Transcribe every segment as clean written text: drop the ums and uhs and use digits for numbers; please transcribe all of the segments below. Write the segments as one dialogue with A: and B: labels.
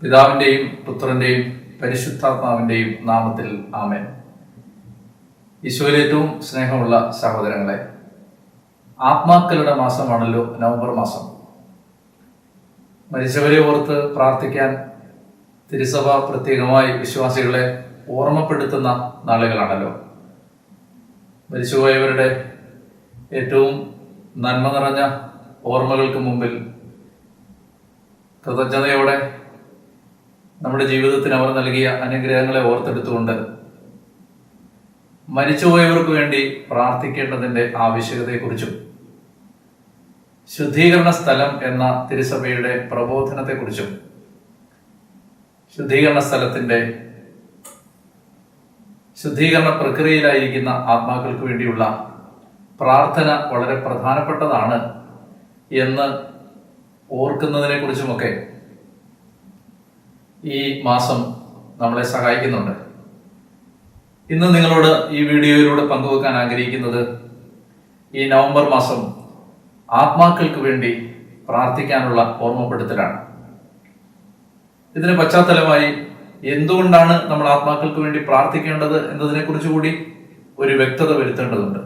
A: പിതാവിൻ്റെയും പുത്രൻ്റെയും പരിശുദ്ധാത്മാവിൻ്റെയും നാമത്തിൽ ആമേൻ. ഈശോയിൽ ഏറ്റവും സ്നേഹമുള്ള സഹോദരങ്ങളെ, ആത്മാക്കളുടെ മാസമാണല്ലോ നവംബർ മാസം. മരിച്ചവരെ ഓർത്ത് പ്രാർത്ഥിക്കാൻ തിരുസഭ പ്രത്യേകമായി വിശ്വാസികളെ ഓർമ്മപ്പെടുത്തുന്ന നാളുകളാണല്ലോ. മരിച്ചുപോയവരുടെ ഏറ്റവും നന്മ നിറഞ്ഞ ഓർമ്മകൾക്ക് മുമ്പിൽ കൃതജ്ഞതയോടെ നമ്മുടെ ജീവിതത്തിന് അവർ നൽകിയ അനുഗ്രഹങ്ങളെ ഓർത്തെടുത്തുകൊണ്ട് മരിച്ചുപോയവർക്ക് വേണ്ടി പ്രാർത്ഥിക്കേണ്ടതിൻ്റെ ആവശ്യകതയെക്കുറിച്ചും ശുദ്ധീകരണ സ്ഥലം എന്ന തിരുസഭയുടെ പ്രബോധനത്തെക്കുറിച്ചും ശുദ്ധീകരണ സ്ഥലത്തിൻ്റെ ശുദ്ധീകരണ പ്രക്രിയയിലായിരിക്കുന്ന ആത്മാക്കൾക്ക് വേണ്ടിയുള്ള പ്രാർത്ഥന വളരെ പ്രധാനപ്പെട്ടതാണ് എന്ന് ഓർക്കുന്നതിനെ കുറിച്ചുമൊക്കെ ഈ മാസം നമ്മളെ സഹായിക്കുന്നുണ്ട്. ഇന്ന് നിങ്ങളോട് ഈ വീഡിയോയിലൂടെ പങ്കുവെക്കാൻ ആഗ്രഹിക്കുന്നത് ഈ നവംബർ മാസം ആത്മാക്കൾക്ക് വേണ്ടി പ്രാർത്ഥിക്കാനുള്ള ഓർമ്മപ്പെടുത്തലാണ്. ഇതിന് പശ്ചാത്തലമായി എന്തുകൊണ്ടാണ് നമ്മൾ ആത്മാക്കൾക്ക് വേണ്ടി പ്രാർത്ഥിക്കേണ്ടത് എന്നതിനെ കുറിച്ച് കൂടി ഒരു വ്യക്തത വരുത്തേണ്ടതുണ്ട്.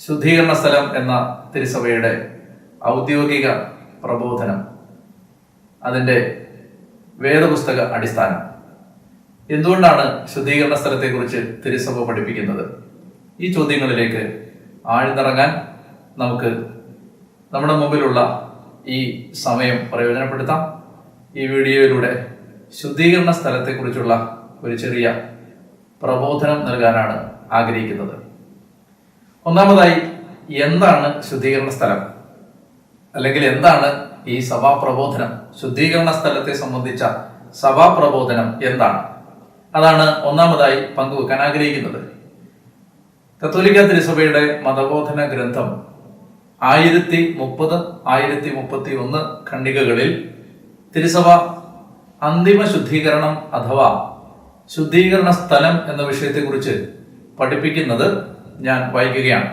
A: ശുദ്ധീകരണ സ്ഥലം എന്ന തിരുസഭയുടെ ഔദ്യോഗിക പ്രബോധനം, അതിൻ്റെ വേദപുസ്തക അടിസ്ഥാനം, എന്തുകൊണ്ടാണ് ശുദ്ധീകരണ സ്ഥലത്തെക്കുറിച്ച് തിരുസഭ പഠിപ്പിക്കുന്നത്? ഈ ചോദ്യങ്ങളിലേക്ക് ആഴ്ന്നിറങ്ങാൻ നമുക്ക് നമ്മുടെ മുമ്പിലുള്ള ഈ സമയം പ്രയോജനപ്പെടുത്താം. ഈ വീഡിയോയിലൂടെ ശുദ്ധീകരണ സ്ഥലത്തെക്കുറിച്ചുള്ള ഒരു ചെറിയ പ്രബോധനം നൽകാനാണ് ആഗ്രഹിക്കുന്നത്. ഒന്നാമതായി, എന്താണ് ശുദ്ധീകരണ സ്ഥലം, അല്ലെങ്കിൽ എന്താണ് ഈ സഭാപ്രബോധനം? ശുദ്ധീകരണ സ്ഥലത്തെ സംബന്ധിച്ച സഭാപ്രബോധനം എന്താണ്? അതാണ് ഒന്നാമതായി പങ്കുവെക്കാൻ ആഗ്രഹിക്കുന്നത്. കത്തോലിക്ക തിരുസഭയുടെ മതബോധന ഗ്രന്ഥം 1030, 1031 ഖണ്ഡികകളിൽ തിരുസഭ അന്തിമ ശുദ്ധീകരണം അഥവാ ശുദ്ധീകരണ സ്ഥലം എന്ന വിഷയത്തെക്കുറിച്ച് പഠിപ്പിക്കുന്നത് ഞാൻ വായിക്കുകയാണ്.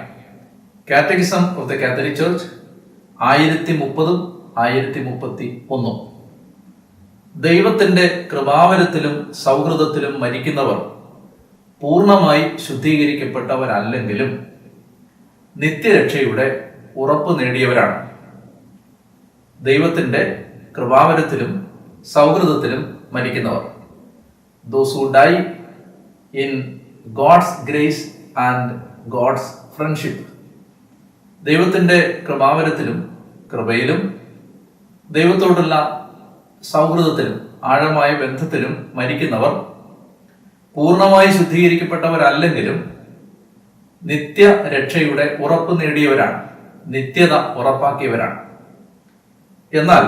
A: Catechism of the Catholic church 1030, 1031. ദൈവത്തിന്റെ കൃപാവരത്തിലും സൗഹൃദത്തിലും മരിക്കുന്നവർ പൂർണ്ണമായി ശുദ്ധീകരിക്കപ്പെട്ടവരല്ലെങ്കിലും നിത്യരക്ഷയുടെ ഉറപ്പ് നേടിയവരാണ്. ദൈവത്തിന്റെ കൃപാവരത്തിലും സൗഹൃദത്തിലും മരിക്കുന്നവർ, those who die in God's grace and God's friendship. ദൈവത്തിന്റെ കൃപാവരത്തിലും കൃപയിലും ദൈവത്തോടുള്ള സൗഹൃദത്തിലും ആഴമായ ബന്ധത്തിലും മരിക്കുന്നവർ പൂർണ്ണമായി ശുദ്ധീകരിക്കപ്പെട്ടവരല്ലെങ്കിലും നിത്യരക്ഷയുടെ ഉറപ്പ് നേടിയവരാണ്, നിത്യത ഉറപ്പാക്കിയവരാണ്. എന്നാൽ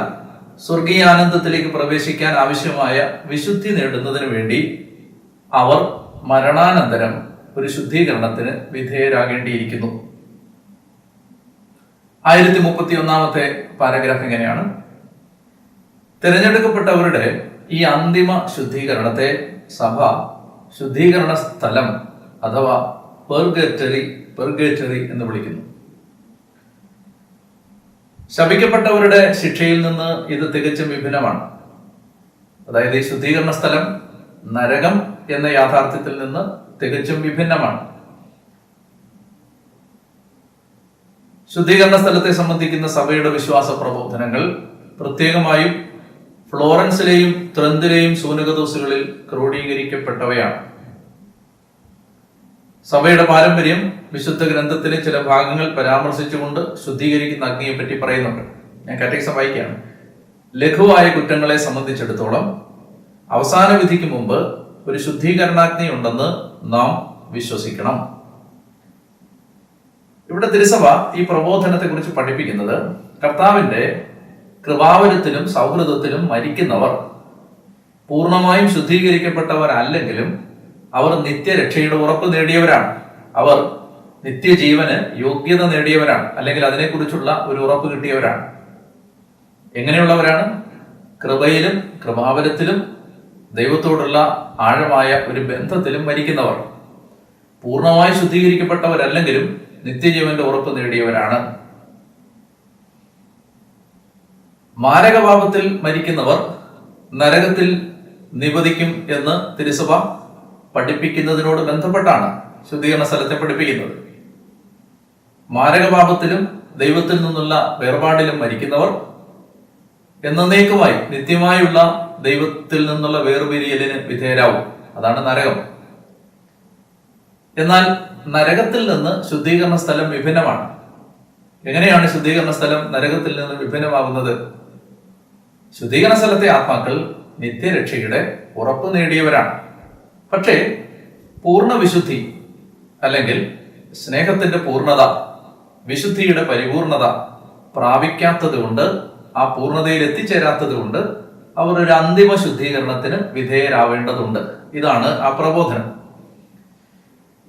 A: സ്വർഗീയാനന്ദത്തിലേക്ക് പ്രവേശിക്കാൻ ആവശ്യമായ വിശുദ്ധി നേടുന്നതിന് വേണ്ടി അവർ മരണാനന്തരം ഒരു ശുദ്ധീകരണത്തിന് വിധേയരാകേണ്ടിയിരിക്കുന്നു. 1031 പാരഗ്രാഫ് ഇങ്ങനെയാണ്: തിരഞ്ഞെടുക്കപ്പെട്ടവരുടെ ഈ അന്തിമ ശുദ്ധീകരണത്തെ സഭ ശുദ്ധീകരണ സ്ഥലം അഥവാ പെർഗേറ്ററി എന്ന് വിളിക്കുന്നു. ശപിക്കപ്പെട്ടവരുടെ ശിക്ഷയിൽ നിന്ന് ഇത് തികച്ചും വിഭിന്നമാണ്. അതായത് ഈ ശുദ്ധീകരണ സ്ഥലം നരകം എന്ന യാഥാർത്ഥ്യത്തിൽ നിന്ന് തികച്ചും വിഭിന്നമാണ്. ശുദ്ധീകരണ സ്ഥലത്തെ സംബന്ധിക്കുന്ന സഭയുടെ വിശ്വാസ പ്രബോധനങ്ങൾ പ്രത്യേകമായും ഫ്ലോറൻസിലെയും ത്രന്തിലെയും സൂനകദോസുകളിൽ ക്രോഡീകരിക്കപ്പെട്ടവയാണ്. സഭയുടെ പാരമ്പര്യം വിശുദ്ധ ഗ്രന്ഥത്തിലെ ചില ഭാഗങ്ങൾ പരാമർശിച്ചുകൊണ്ട് ശുദ്ധീകരിക്കുന്ന അഗ്നിയെ പറ്റി പറയുന്നുണ്ട്. ഞാൻ കാറ്റഗിസം വായിക്കുകയാണ്. ലഘുവായ കുറ്റങ്ങളെ സംബന്ധിച്ചിടത്തോളം അവസാന വിധിക്ക് മുമ്പ് ഒരു ശുദ്ധീകരണാഗ്നി ഉണ്ടെന്ന് നാം വിശ്വസിക്കണം. ഇവിടെ തിരുസഭ ഈ പ്രബോധനത്തെ കുറിച്ച് പഠിപ്പിക്കുന്നത് കർത്താവിന്റെ കൃപാവരത്തിലും സൗഹൃദത്തിലും മരിക്കുന്നവർ പൂർണ്ണമായും ശുദ്ധീകരിക്കപ്പെട്ടവരല്ലെങ്കിലും അവർ നിത്യരക്ഷയുടെ ഉറപ്പ് നേടിയവരാണ്. അവർ നിത്യജീവന് യോഗ്യത നേടിയവരാണ്, അല്ലെങ്കിൽ അതിനെക്കുറിച്ചുള്ള ഒരു ഉറപ്പ് കിട്ടിയവരാണ്. എങ്ങനെയുള്ളവരാണ്? കൃപയിലും കൃപാവരത്തിലും ദൈവത്തോടുള്ള ആഴമായ ഒരു ബന്ധത്തിലും മരിക്കുന്നവർ പൂർണ്ണമായി ശുദ്ധീകരിക്കപ്പെട്ടവരല്ലെങ്കിലും നിത്യജീവന്റെ ഉറപ്പ് നേടിയവരാണ്. മാരകപാപത്തിൽ മരിക്കുന്നവർ നരകത്തിൽ നിവദിക്കും എന്ന് തിരുസഭ പഠിപ്പിക്കുന്നതിനോട് ബന്ധപ്പെട്ടാണ് ശുദ്ധീകരണ സ്ഥലത്തെ പഠിപ്പിക്കുന്നത്. മാരകപാപത്തിലും ദൈവത്തിൽ നിന്നുള്ള വേർപാടിലും മരിക്കുന്നവർ എന്നേക്കുമായി നിത്യമായുള്ള ദൈവത്തിൽ നിന്നുള്ള വേർപിരിയലിന് വിധേയരാവും. അതാണ് നരകം. എന്നാൽ നരകത്തിൽ നിന്ന് ശുദ്ധീകരണ സ്ഥലം വിഭിന്നമാണ്. എങ്ങനെയാണ് ശുദ്ധീകരണ സ്ഥലം നരകത്തിൽ നിന്ന് വിഭിന്നമാകുന്നത്? ശുദ്ധീകരണ സ്ഥലത്തെ ആത്മാക്കൾ നിത്യരക്ഷയുടെ ഉറപ്പ് നേടിയവരാണ്. പക്ഷേ പൂർണ്ണ വിശുദ്ധി അല്ലെങ്കിൽ സ്നേഹത്തിന്റെ പൂർണ്ണത, വിശുദ്ധിയുടെ പരിപൂർണത പ്രാപിക്കാത്തത് കൊണ്ട്, ആ പൂർണ്ണതയിൽ എത്തിച്ചേരാത്തത് കൊണ്ട് അവർ ഒരു അന്തിമ ശുദ്ധീകരണത്തിന് വിധേയരാവേണ്ടതുണ്ട്. ഇതാണ് ആ പ്രബോധനം.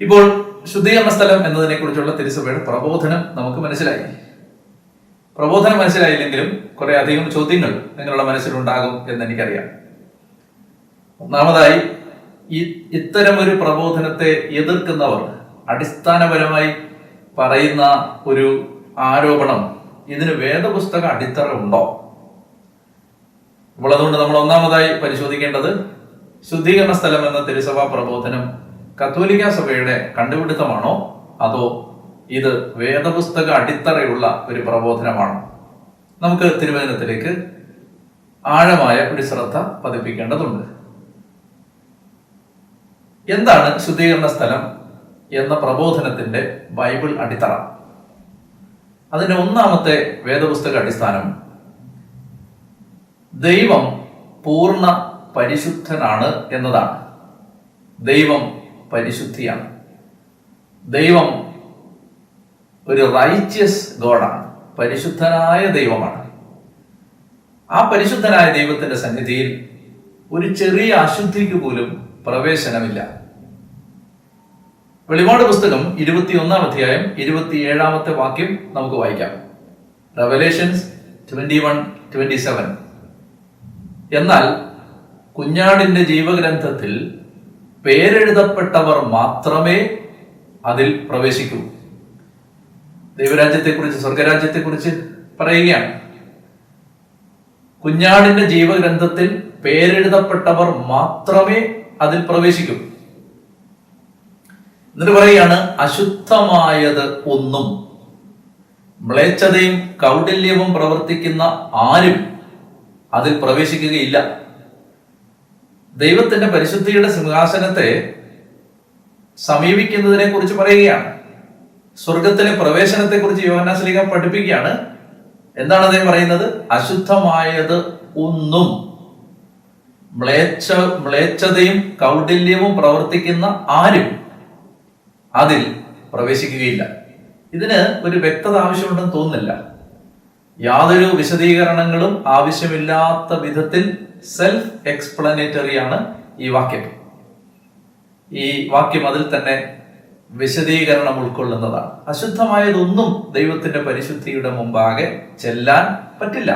A: ഇപ്പോൾ ശുദ്ധീകരണ സ്ഥലം എന്നതിനെ കുറിച്ചുള്ള തിരുസഭയുടെ പ്രബോധനം നമുക്ക് മനസ്സിലായി. പ്രബോധനം മനസ്സിലായില്ലെങ്കിലും കുറെ അധികം ചോദ്യങ്ങൾ നിങ്ങളുടെ മനസ്സിലുണ്ടാകും എന്ന് എനിക്കറിയാം. ഒന്നാമതായി, ഇത്തരമൊരു പ്രബോധനത്തെ എതിർക്കുന്നവർ അടിസ്ഥാനപരമായി പറയുന്ന ഒരു ആരോപണം, ഇതിന് വേദപുസ്തക അടിത്തറ ഉണ്ടോ? അപ്പോൾ അതുകൊണ്ട് നമ്മൾ ഒന്നാമതായി പരിശോധിക്കേണ്ടത്, ശുദ്ധീകരണ സ്ഥലം എന്ന തിരുസഭാ പ്രബോധനം കത്തോലിക്ക സഭയുടെ കണ്ടുപിടുത്തമാണോ, അതോ ഇത് വേദപുസ്തക അടിത്തറയുള്ള ഒരു പ്രബോധനമാണോ? നമുക്ക് തിരുവചനത്തിലേക്ക് ആഴമായ ഒരു ശ്രദ്ധ പതിപ്പിക്കേണ്ടതുണ്ട്. എന്താണ് ശുദ്ധീകരണ സ്ഥലം എന്ന പ്രബോധനത്തിന്റെ ബൈബിൾ അടിത്തറ? അതിന്റെ ഒന്നാമത്തെ വേദപുസ്തക അടിസ്ഥാനം, ദൈവം പൂർണ്ണ പരിശുദ്ധനാണ് എന്നതാണ്. ദൈവം പരിശുദ്ധിയാണ്. ദൈവം ഒരു റൈച്ചിയസ് ഗോഡാണ്, പരിശുദ്ധനായ ദൈവമാണ്. ആ പരിശുദ്ധനായ ദൈവത്തിന്റെ സന്നിധിയിൽ ഒരു ചെറിയ അശുദ്ധിക്ക് പോലും പ്രവേശനമില്ല. വെളിപാട് പുസ്തകം 21-ാം അധ്യായം 27-ാമത്തെ വാക്യം നമുക്ക് വായിക്കാം. റെവലേഷൻസ് 21:27. എന്നാൽ കുഞ്ഞാടിന്റെ ജീവഗ്രന്ഥത്തിൽ പേരെഴുതപ്പെട്ടവർ മാത്രമേ അതിൽ പ്രവേശിക്കൂ. ദൈവരാജ്യത്തെക്കുറിച്ച്, സ്വർഗരാജ്യത്തെക്കുറിച്ച് പറയുകയാണ്. കുഞ്ഞാടിന്റെ ജീവഗ്രന്ഥത്തിൽ പേരെഴുതപ്പെട്ടവർ മാത്രമേ അതിൽ പ്രവേശിക്കൂ. എന്നിട്ട് പറയുകയാണ്, അശുദ്ധമായത് ഒന്നും, മ്ലേച്ഛതയും കൗടില്യവും പ്രവർത്തിക്കുന്ന ആരും അതിൽ പ്രവേശിക്കുകയില്ല. ദൈവത്തിന്റെ പരിശുദ്ധിയുടെ സിംഹാസനത്തെ സമീപിക്കുന്നതിനെ കുറിച്ച് പറയുകയാണ്. സ്വർഗത്തിലെ പ്രവേശനത്തെ കുറിച്ച് യോഹന്നാൻ ശ്ലീഹ പഠിപ്പിക്കുകയാണ്. എന്താണ് അദ്ദേഹം പറയുന്നത്? അശുദ്ധമായത് ഒന്നും, മ്ലേച്ഛതയും കൗടില്യവും പ്രവർത്തിക്കുന്ന ആരും അതിൽ പ്രവേശിക്കുകയില്ല. ഇതിന് ഒരു വ്യക്തത ആവശ്യമുണ്ടെന്ന് തോന്നുന്നില്ല. യാതൊരു വിശദീകരണങ്ങളും ആവശ്യമില്ലാത്ത വിധത്തിൽ സെൽഫ് എക്സ്പ്ലനേറ്ററി ആണ് ഈ വാക്യം. ഈ വാക്യം അതിൽ തന്നെ വിശദീകരണം ഉൾക്കൊള്ളുന്നതാണ്. അശുദ്ധമായതൊന്നും ദൈവത്തിന്റെ പരിശുദ്ധിയുടെ മുമ്പാകെ ചെല്ലാൻ പറ്റില്ല.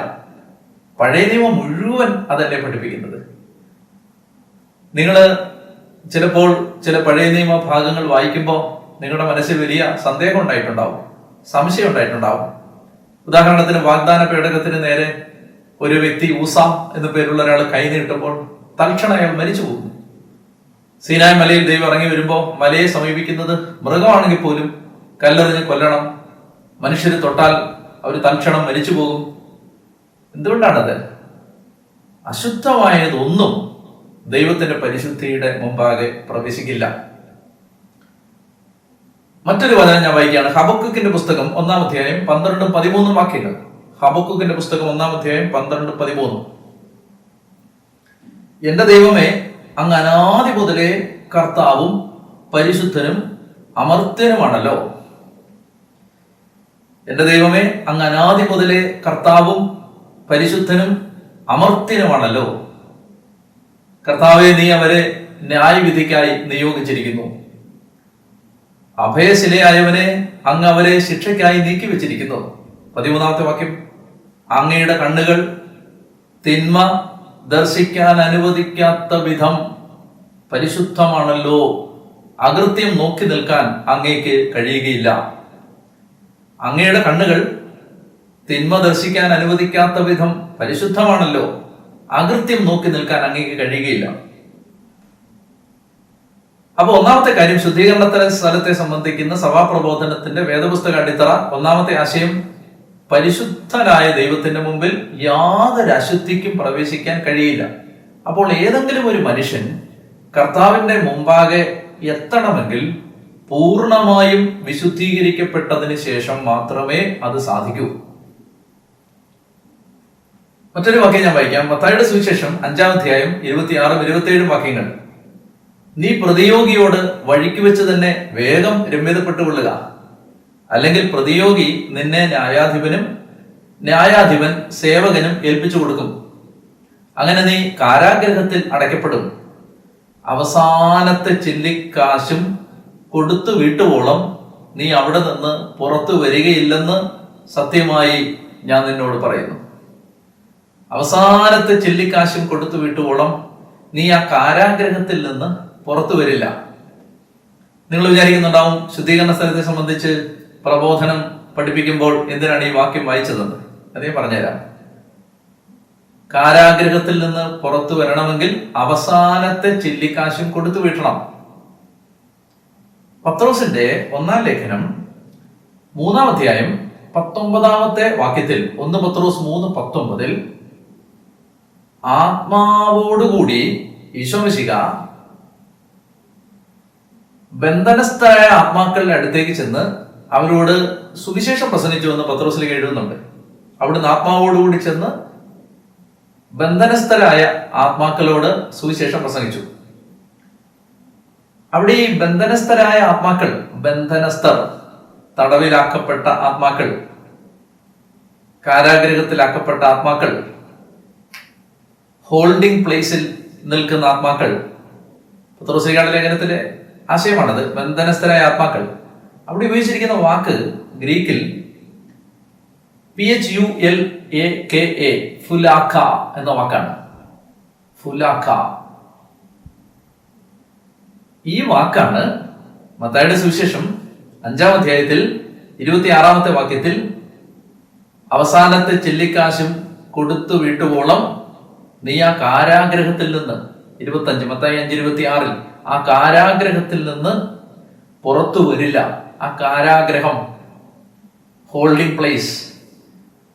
A: പഴയ നിയമം മുഴുവൻ അതല്ലേ പഠിപ്പിക്കുന്നത്. നിങ്ങൾ ചിലപ്പോൾ ചില പഴയ നിയമ ഭാഗങ്ങൾ വായിക്കുമ്പോൾ നിങ്ങളുടെ മനസ്സിൽ വലിയ സന്ദേഹം ഉണ്ടായിട്ടുണ്ടാവും, സംശയം ഉണ്ടായിട്ടുണ്ടാവും. ഉദാഹരണത്തിന്, വാഗ്ദാന പേടകത്തിന് നേരെ ഒരു വ്യക്തി ഊസാം എന്ന പേരുള്ള ഒരാൾ കൈ നീട്ടുമ്പോൾ തൽക്ഷണം അയാൾ മരിച്ചു പോകുന്നു. സീനായ് മലയിൽ ദൈവം ഇറങ്ങി വരുമ്പോൾ മലയെ സമീപിക്കുന്നത് മൃഗമാണെങ്കിൽ പോലും കല്ലെറിഞ്ഞ് കൊല്ലണം, മനുഷ്യര് തൊട്ടാൽ അവർ തൽക്ഷണം മരിച്ചു പോകും. എന്തുകൊണ്ടാണത്? അശുദ്ധമായതൊന്നും ദൈവത്തിന്റെ പരിശുദ്ധിയുടെ മുമ്പാകെ പ്രവേശിക്കില്ല. മറ്റൊരു വചനം ഞാൻ വായിക്കുകയാണ്. ഹബക്കൂക്കിന്റെ പുസ്തകം 1-ാം അധ്യായം 12-13 വാക്യങ്ങൾ. ഹബക്കൂക്കിന്റെ പുസ്തകം 1-ാം അധ്യായം 12-13. എന്റെ ദൈവമേ, അങ്ങ് അനാദി മുതലേ കർത്താവും പരിശുദ്ധനും അമർത്യനുമാണല്ലോ. എന്റെ ദൈവമേ, അങ്ങ് അനാദി മുതലേ കർത്താവും പരിശുദ്ധനും അമർത്യനുമാണല്ലോ. കർത്താവെ, നീ അവരെ ന്യായവിധിക്കായി നിയോഗിച്ചിരിക്കുന്നു. അഭയശിലയായവനെ അങ്ങ് അവരെ ശിക്ഷയ്ക്കായി നീക്കി വെച്ചിരിക്കുന്നു. 13-ാമത്തെ വാക്യം, അങ്ങയുടെ കണ്ണുകൾ തിന്മ ദർശിക്കാൻ അനുവദിക്കാത്ത വിധം പരിശുദ്ധമാണല്ലോ. അകൃത്യം നോക്കി നിൽക്കാൻ അങ്ങേക്ക് കഴിയുകയില്ല. അങ്ങയുടെ കണ്ണുകൾ തിന്മ ദർശിക്കാൻ അനുവദിക്കാത്ത വിധം പരിശുദ്ധമാണല്ലോ. അകൃത്യം നോക്കി നിൽക്കാൻ അങ്ങേക്ക് കഴിയുകയില്ല. അപ്പൊ ഒന്നാമത്തെ കാര്യം, ശുദ്ധീകരണ സ്ഥലത്തെ സംബന്ധിക്കുന്ന സഭാപ്രബോധനത്തിന്റെ വേദപുസ്തക അടിത്തറ, ഒന്നാമത്തെ ആശയം, പരിശുദ്ധനായ ദൈവത്തിന്റെ മുമ്പിൽ യാതൊരു അശുദ്ധിക്കും പ്രവേശിക്കാൻ കഴിയില്ല. അപ്പോൾ ഏതെങ്കിലും ഒരു മനുഷ്യൻ കർത്താവിന്റെ മുമ്പാകെ എത്തണമെങ്കിൽ പൂർണ്ണമായും വിശുദ്ധീകരിക്കപ്പെട്ടതിന് ശേഷം മാത്രമേ അത് സാധിക്കൂ. മറ്റൊരു വാക്യം ഞാൻ വായിക്കാം. മത്തായിയുടെ സുവിശേഷം 5-ാം അധ്യായം 26-27 വാക്യങ്ങൾ. നീ പ്രതിയോഗിയോട് വഴിക്ക് വെച്ച് തന്നെ വേഗം രമ്യതപ്പെട്ടുകൊള്ളുക, അല്ലെങ്കിൽ പ്രതിയോഗി നിന്നെ ന്യായാധിപനും ന്യായാധിപൻ സേവകനും ഏൽപ്പിച്ചു കൊടുക്കും. അങ്ങനെ നീ കാരാഗ്രഹത്തിൽ അടയ്ക്കപ്പെടും. അവസാനത്തെ ചില്ലിക്കാശും കൊടുത്തു വീട്ടുവോളം നീ അവിടെ നിന്ന് പുറത്തു വരികയില്ലെന്ന് സത്യമായി ഞാൻ നിന്നോട് പറയുന്നു. അവസാനത്തെ ചില്ലിക്കാശും കൊടുത്തു വീട്ടുവോളം നീ ആ കാരാഗ്രഹത്തിൽ നിന്ന് പുറത്തു വരില്ല. നിങ്ങൾ വിചാരിക്കുന്നുണ്ടാവും, ശുദ്ധീകരണ സ്ഥലത്തെ സംബന്ധിച്ച് പ്രബോധനം പഠിപ്പിക്കുമ്പോൾ എന്തിനാണ് ഈ വാക്യം വായിച്ചതെന്ന്. അതേ പറഞ്ഞുതരാം. കാരാഗ്രഹത്തിൽ നിന്ന് പുറത്തു വരണമെങ്കിൽ അവസാനത്തെ ചില്ലിക്കാശും കൊടുത്തു വീട്ടണം. പത്രോസിന്റെ 1-ാം ലേഖനം 3-ാം അധ്യായം 19-ാമത്തെ വാക്യത്തിൽ, 1 പത്രോസ് 3:19, ആത്മാവോടുകൂടി ഈശോമിശിഹ ബന്ധനസ്ഥരായ ആത്മാക്കളുടെ അടുത്തേക്ക് ചെന്ന് അവരോട് സുവിശേഷം പ്രസംഗിച്ചു എന്ന് പത്രോസിലേക്ക് എഴുതുന്നുണ്ട്. അവിടുന്ന് ആത്മാവോടുകൂടി ചെന്ന് ബന്ധനസ്ഥരായ ആത്മാക്കളോട് സുവിശേഷം പ്രസംഗിച്ചു. അവിടെ ഈ ബന്ധനസ്ഥരായ ആത്മാക്കൾ, ബന്ധനസ്ഥർ, തടവിലാക്കപ്പെട്ട ആത്മാക്കൾ, കാരാഗ്രഹത്തിലാക്കപ്പെട്ട ആത്മാക്കൾ, ഹോൾഡിംഗ് പ്ലേസിൽ നിൽക്കുന്ന ആത്മാക്കൾ, പത്രോസ്ലീഹായുടെ ലേഖനത്തിലെ ആശയമാണത്. ബന്ധനസ്ഥരായ ആത്മാക്കൾ. അവിടെ ഉപയോഗിച്ചിരിക്കുന്ന വാക്ക് ഗ്രീക്കിൽ PHULAKA, ഫുലാക്ക എന്ന വാക്കാണ്. ഫുലാക്ക. ഈ വാക്കാണ് മത്തായിയുടെ സുവിശേഷം 5-ാം അധ്യായത്തിൽ 26-ാമത്തെ വാക്യത്തിൽ അവസാനത്തെ ചില്ലിക്കാശും കൊടുത്തു വീട്ടുവോളം നീ ആ കാരാഗ്രഹത്തിൽ നിന്ന്, 25 മത്തായി 5:26, ആ കാരാഗ്രഹത്തിൽ നിന്ന് പുറത്തു വരില്ല. ആ കാരാഗ്രഹം, ഹോൾഡിംഗ് പ്ലേസ്,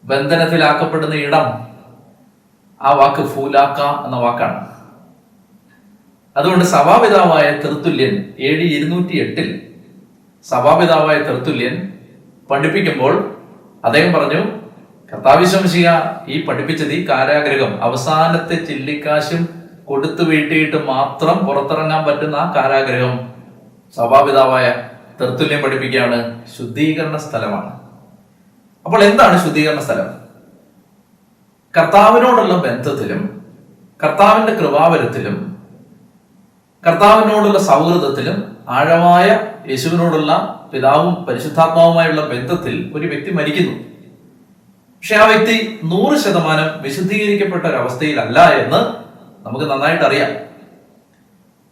A: ബന്ധനത്തിലാക്കപ്പെടുന്ന ഇടം, ആ വാക്ക് ഫൂലാക്ക എന്ന വാക്കാണ്. അതുകൊണ്ട് സഭാപിതാവായ തെർത്തുല്യൻ AD 208 സഭാപിതാവായ തെർത്തുല്യൻ പഠിപ്പിക്കുമ്പോൾ അദ്ദേഹം പറഞ്ഞു, കർത്താവിശ്വസിക ഈ പഠിപ്പിച്ചത് ഈ കാരാഗ്രഹം, അവസാനത്തെ ചില്ലിക്കാശും കൊടുത്തു വീട്ടിയിട്ട് മാത്രം പുറത്തിറങ്ങാൻ പറ്റുന്ന ആ കാരാഗ്രഹം, സഭാപിതാവായ തെർത്തുല്യൻ പഠിപ്പിക്കുകയാണ്, ശുദ്ധീകരണ സ്ഥലമാണ്. അപ്പോൾ എന്താണ് ശുദ്ധീകരണ സ്ഥലം? കർത്താവിനോടുള്ള ബന്ധത്തിലും കർത്താവിന്റെ കൃപാവരത്തിലും കർത്താവിനോടുള്ള സൗഹൃദത്തിലും ആഴമായ യേശുവിനോടുള്ള പിതാവും പരിശുദ്ധാത്മാവുമായുള്ള ബന്ധത്തിൽ ഒരു വ്യക്തി മരിക്കുന്നു. പക്ഷെ ആ വ്യക്തി 100% വിശുദ്ധീകരിക്കപ്പെട്ട ഒരവസ്ഥയിലല്ല എന്ന് നമുക്ക് നന്നായിട്ട് അറിയാം.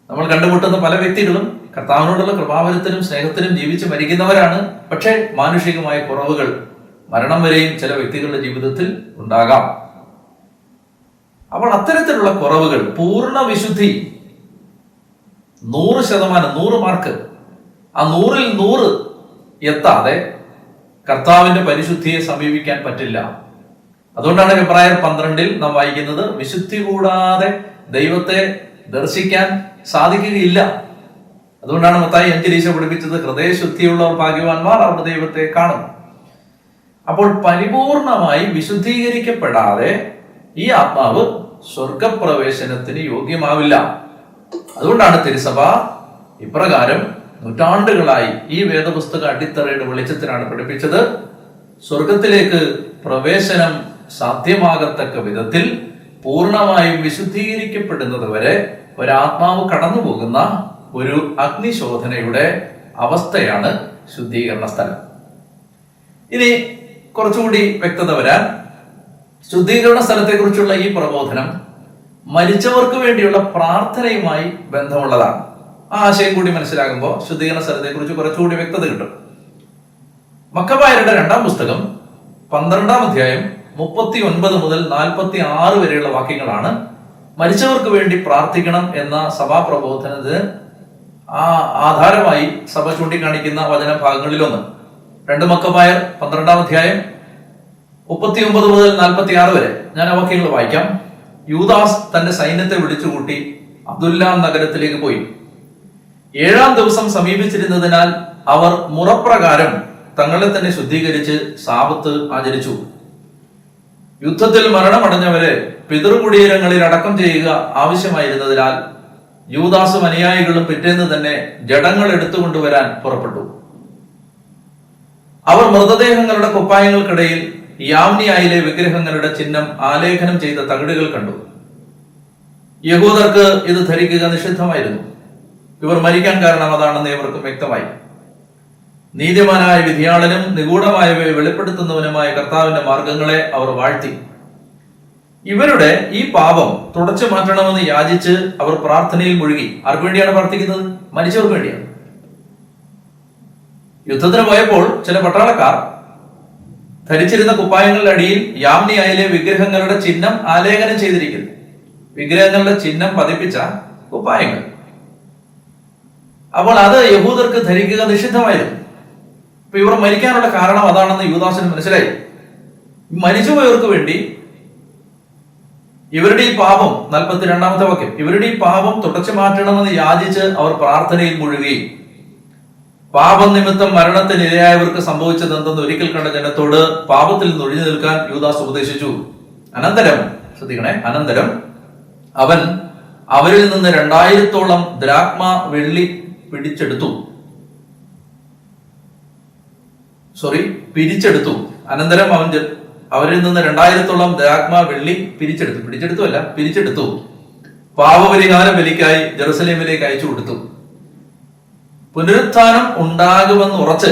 A: നമ്മൾ കണ്ടുമുട്ടുന്ന പല വ്യക്തികളും കർത്താവിനോടുള്ള കൃപാവരത്തിലും സ്നേഹത്തിലും ജീവിച്ച് മരിക്കുന്നവരാണ്. പക്ഷേ മാനുഷികമായ കുറവുകൾ മരണം വരെയും ചില വ്യക്തികളുടെ ജീവിതത്തിൽ ഉണ്ടാകാം. അപ്പോൾ അത്തരത്തിലുള്ള കുറവുകൾ, പൂർണ്ണ വിശുദ്ധി 100%, 100 മാർക്ക്, ആ 100-ൽ 100 എത്താതെ കർത്താവിന്റെ പരിശുദ്ധിയെ സമീപിക്കാൻ പറ്റില്ല. അതുകൊണ്ടാണ് എബ്രായർ 12-ൽ നാം വായിക്കുന്നത്, വിശുദ്ധി കൂടാതെ ദൈവത്തെ ദർശിക്കാൻ സാധിക്കുകയില്ല. അതുകൊണ്ടാണ് മത്തായി 5-ൽ ഈശോ പഠിപ്പിച്ചത്, ഹൃദയശുദ്ധിയുള്ളവർ ഭാഗ്യവാന്മാർ, അവർ ദൈവത്തെ കാണും. അപ്പോൾ പരിപൂർണമായി വിശുദ്ധീകരിക്കപ്പെടാതെ ഈ ആത്മാവ് സ്വർഗപ്രവേശനത്തിന് യോഗ്യമാവില്ല. അതുകൊണ്ടാണ് തിരുസഭ ഇപ്രകാരം നൂറ്റാണ്ടുകളായി ഈ വേദപുസ്തക അടിത്തറയുടെ വെളിച്ചത്തിനാണ് പഠിപ്പിച്ചത്, സ്വർഗത്തിലേക്ക് പ്രവേശനം സാധ്യമാകത്തക്ക വിധത്തിൽ പൂർണ്ണമായും വിശുദ്ധീകരിക്കപ്പെടുന്നത് വരെ ഒരാത്മാവ് കടന്നു പോകുന്ന ഒരു അഗ്നിശോധനയുടെ അവസ്ഥയാണ് ശുദ്ധീകരണ സ്ഥലം. ഇനി കുറച്ചുകൂടി വ്യക്തത വരാൻ, ശുദ്ധീകരണ സ്ഥലത്തെക്കുറിച്ചുള്ള ഈ പ്രബോധനം മരിച്ചവർക്ക് വേണ്ടിയുള്ള പ്രാർത്ഥനയുമായി ബന്ധമുള്ളതാണ്. ആ ആശയം കൂടി മനസ്സിലാകുമ്പോൾ ശുദ്ധീകരണ സ്ഥലത്തെക്കുറിച്ച് കുറച്ചുകൂടി വ്യക്തത കിട്ടും. മക്കബായരുടെ 2-ാം പുസ്തകം 12-ാം അധ്യായം 39 മുതൽ 46 വരെയുള്ള വാക്യങ്ങളാണ് മരിച്ചവർക്ക് വേണ്ടി പ്രാർത്ഥിക്കണം എന്ന സഭാപ്രബോധനത്തിന് ആധാരമായി സഭ ചൂണ്ടിക്കാണിക്കുന്ന വചനഭാഗങ്ങളിലൊന്ന്. 2 മക്കബായർ 12-ാം അധ്യായം 39 മുതൽ 46 വരെ ഞാൻ ആ വാക്യങ്ങൾ വായിക്കാം. യൂദാസ് തന്റെ സൈന്യത്തെ വിളിച്ചുകൂട്ടി അദുല്ലാം നഗരത്തിലേക്ക് പോയി. 7-ാം ദിവസം സമീപിച്ചിരുന്നതിനാൽ അവർ മുറപ്രകാരം തങ്ങളെ തന്നെ ശുദ്ധീകരിച്ച് സാബത്ത് ആചരിച്ചു. യുദ്ധത്തിൽ മരണമടഞ്ഞവരെ പിതൃകുടീരങ്ങളിൽ അടക്കം ചെയ്യുക ആവശ്യമായിരുന്നതിനാൽ യൂദാസും അനുയായികളും പിറ്റേന്ന് തന്നെ ജഡങ്ങൾ എടുത്തുകൊണ്ടുവരാൻ പുറപ്പെട്ടു. അവർ മൃതദേഹങ്ങളുടെ കുപ്പായങ്ങൾക്കിടയിൽ യാവ്നിയായിലെ വിഗ്രഹങ്ങളുടെ ചിഹ്നം ആലേഖനം ചെയ്ത തകിടുകൾ കണ്ടു. യഹൂദർക്ക് ഇത് ധരിക്കുക നിഷിദ്ധമായിരുന്നു. ഇവർ മരിക്കാൻ കാരണം അതാണെന്ന് ഇവർക്കും വ്യക്തമായി. നീതിമാനായ വിധിയാളനും നിഗൂഢമായവയെ വെളിപ്പെടുത്തുന്നവനുമായ കർത്താവിന്റെ മാർഗങ്ങളെ അവർ വാഴ്ത്തി. ഇവരുടെ ഈ പാപം തുടച്ചു മാറ്റണമെന്ന് യാചിച്ച് അവർ പ്രാർത്ഥനയിൽ മുഴുകി. ആർക്ക് വേണ്ടിയാണ് പ്രാർത്ഥിക്കുന്നത്? മരിച്ചവർക്ക് വേണ്ടിയാണ്. യുദ്ധത്തിന് പോയപ്പോൾ ചില പട്ടാളക്കാർ ധരിച്ചിരുന്ന കുപ്പായങ്ങളുടെ അടിയിൽ യാവ്നിയായിലെ വിഗ്രഹങ്ങളുടെ ചിഹ്നം ആലേഖനം ചെയ്തിരിക്കുന്നു. വിഗ്രഹങ്ങളുടെ ചിഹ്നം പതിപ്പിച്ച കുപ്പായങ്ങൾ. അപ്പോൾ അത് യഹൂദർക്ക് ധരിക്കുക നിഷിദ്ധമായിരുന്നു. അപ്പൊ ഇവർ മരിക്കാനുള്ള കാരണം അതാണെന്ന് യൂദാസിന് മനസ്സിലായി. മരിച്ചുപോയവർക്ക് വേണ്ടി ഇവരുടെ ഈ പാപം, 42-ാമത്തെ വാക്യം, ഇവരുടെ ഈ പാപം തുടച്ചു മാറ്റണമെന്ന് യാചിച്ച് അവർ പ്രാർത്ഥനയിൽ മുഴുകി. പാപം നിമിത്തം മരണത്തിന് ഇരയായവർക്ക് സംഭവിച്ചത് എന്തെന്ന് ഒരിക്കൽ കണ്ട ജനത്തോട് പാപത്തിൽ നിന്ന് ഒഴിഞ്ഞു നിൽക്കാൻ യൂദാസ് ഉപദേശിച്ചു. അനന്തരം ശ്രദ്ധിക്കണേ, അനന്തരം അവൻ അവരിൽ നിന്ന് 2000-ഓളം ദ്രാഗ്മ വെള്ളി പിരിച്ചെടുത്തു. അനന്തരം അവൻ അവരിൽ നിന്ന് 2000-ഓളം ദ്രാഗ്മ വെള്ളി പിരിച്ചെടുത്തു. പാപപരിഹാര ബലിക്കായി ജെറുസലേമിലേക്ക് അയച്ചു കൊടുത്തു. പുനരുത്ഥാനം ഉണ്ടാകുമെന്ന് ഉറച്ച്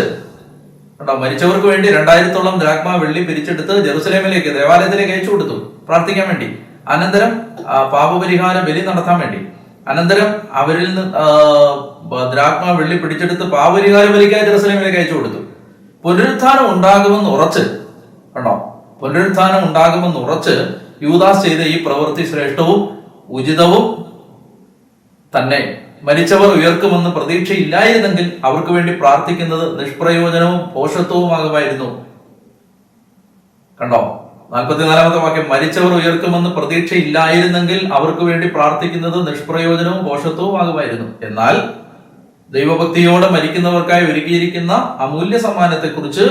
A: മരിച്ചവർക്ക് വേണ്ടി 2000-ഓളം ദ്രാഗ്മ വെള്ളി പിരിച്ചെടുത്ത് ജെറുസലേമിലേക്ക്, ദേവാലയത്തിലേക്ക് അയച്ചു കൊടുത്തു പ്രാർത്ഥിക്കാൻ വേണ്ടി. അനന്തരം പാപപരിഹാര ബലി നടത്താൻ വേണ്ടി. അനന്തരം അവരിൽ നിന്ന് ദ്രാഗ്മ വെള്ളി പിടിച്ചെടുത്ത് പാപപരിഹാര ബലിക്കായി ജെറുസലേമിലേക്ക് അയച്ചു കൊടുത്തു. പുനരുത്ഥാനം ഉണ്ടാകുമെന്ന് ഉറച്ച് യൂദാസ് ചെയ്ത ഈ പ്രവൃത്തി ശ്രേഷ്ഠവും ഉചിതവും തന്നെ. മരിച്ചവർ ഉയർക്കുമെന്ന് പ്രതീക്ഷയില്ലായിരുന്നെങ്കിൽ അവർക്ക് വേണ്ടി പ്രാർത്ഥിക്കുന്നത് നിഷ്പ്രയോജനവും പോഷത്വവുമാകുമായിരുന്നു. 44-ാമത്തെ വാക്യം, മരിച്ചവർ ഉയർക്കുമെന്ന് പ്രതീക്ഷയില്ലായിരുന്നെങ്കിൽ അവർക്ക് വേണ്ടി പ്രാർത്ഥിക്കുന്നത് നിഷ്പ്രയോജനവും പോഷത്വവുമാകുമായിരുന്നു. എന്നാൽ ദൈവഭക്തിയോടെ മരിക്കുന്നവർക്കായി ഒരുക്കിയിരിക്കുന്ന അമൂല്യ സമ്മാനത്തെക്കുറിച്ച്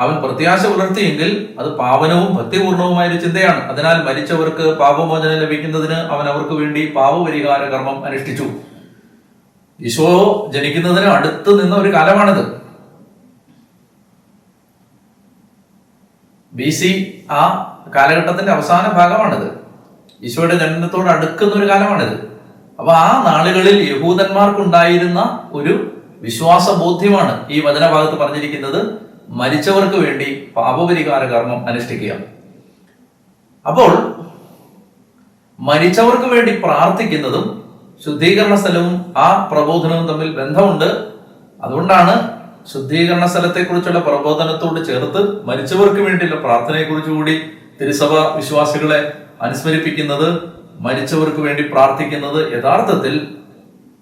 A: അവൻ പ്രത്യാശ പുലർത്തിയെങ്കിൽ അത് പാവനവും ഭക്തിപൂർണവുമായ ഒരു ചിന്തയാണ്. അതിനാൽ മരിച്ചവർക്ക് പാപമോചനം ലഭിക്കുന്നതിന് അവൻ അവർക്ക് വേണ്ടി പാപപരിഹാര കർമ്മം അനുഷ്ഠിച്ചു. ഈശോ ജനിക്കുന്നതിന് അടുത്ത് നിന്ന ഒരു കാലമാണിത്. BC ആ കാലഘട്ടത്തിന്റെ അവസാന ഭാഗമാണിത്. ഈശോയുടെ ജനനത്തോട് അടുക്കുന്ന ഒരു കാലമാണിത്. അപ്പൊ ആ നാളുകളിൽ യഹൂദന്മാർക്കുണ്ടായിരുന്ന ഒരു വിശ്വാസ ബോധ്യമാണ് ഈ വചനഭാഗത്ത് പറഞ്ഞിരിക്കുന്നത്, മരിച്ചവർക്ക് വേണ്ടി പാപപരിഹാര കർമ്മം അനുഷ്ഠിക്കുക. അപ്പോൾ മരിച്ചവർക്ക് വേണ്ടി പ്രാർത്ഥിക്കുന്നതും ശുദ്ധീകരണ സ്ഥലവും ആ പ്രബോധനവും തമ്മിൽ ബന്ധമുണ്ട്. അതുകൊണ്ടാണ് ശുദ്ധീകരണ സ്ഥലത്തെക്കുറിച്ചുള്ള പ്രബോധനത്തോട് ചേർത്ത് മരിച്ചവർക്ക് വേണ്ടിയുള്ള പ്രാർത്ഥനയെക്കുറിച്ച് കൂടി തിരുസഭ വിശ്വാസികളെ അനുസ്മരിപ്പിക്കുന്നത്. മരിച്ചവർക്ക് വേണ്ടി പ്രാർത്ഥിക്കുന്നത് യഥാർത്ഥത്തിൽ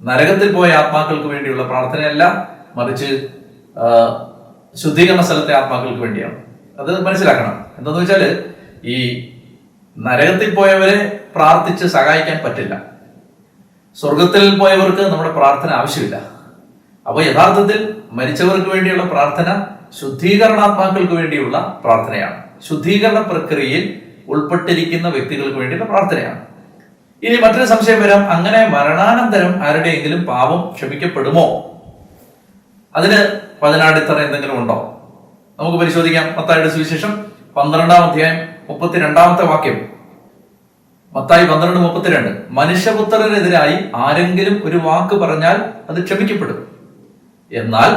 A: നരകത്തിൽ പോയ ആത്മാക്കൾക്ക് വേണ്ടിയുള്ള പ്രാർത്ഥനയല്ല, മറിച്ച് ശുദ്ധീകരണ സ്ഥലത്തെ ആത്മാക്കൾക്ക് വേണ്ടിയാണ്. അത് മനസ്സിലാക്കണം. എന്താന്ന് വെച്ചാല് ഈ നരകത്തിൽ പോയവരെ പ്രാർത്ഥിച്ച് സഹായിക്കാൻ പറ്റില്ല. സ്വർഗത്തിൽ പോയവർക്ക് നമ്മുടെ പ്രാർത്ഥന ആവശ്യമില്ല. അപ്പൊ യഥാർത്ഥത്തിൽ മരിച്ചവർക്ക് വേണ്ടിയുള്ള പ്രാർത്ഥന ശുദ്ധീകരണാത്മാക്കൾക്ക് വേണ്ടിയുള്ള പ്രാർത്ഥനയാണ്. ശുദ്ധീകരണ പ്രക്രിയയിൽ ഉൾപ്പെട്ടിരിക്കുന്ന വ്യക്തികൾക്ക് വേണ്ടിയുള്ള പ്രാർത്ഥനയാണ്. ഇനി മറ്റൊരു സംശയം വരാം, അങ്ങനെ മരണാനന്തരം ആരുടെയെങ്കിലും പാപം ക്ഷമിക്കപ്പെടുമോ? അതിന് വചനാടിത്തറ എന്തെങ്കിലും ഉണ്ടോ? നമുക്ക് പരിശോധിക്കാം. മത്തായിയുടെ സുവിശേഷം 12-ാം അധ്യായം 32-ാമത്തെ വാക്യം. മത്തായി 12:32, മനുഷ്യപുത്രനെതിരായി ആരെങ്കിലും ഒരു വാക്ക് പറഞ്ഞാൽ അത് ക്ഷമിക്കപ്പെടും. എന്നാൽ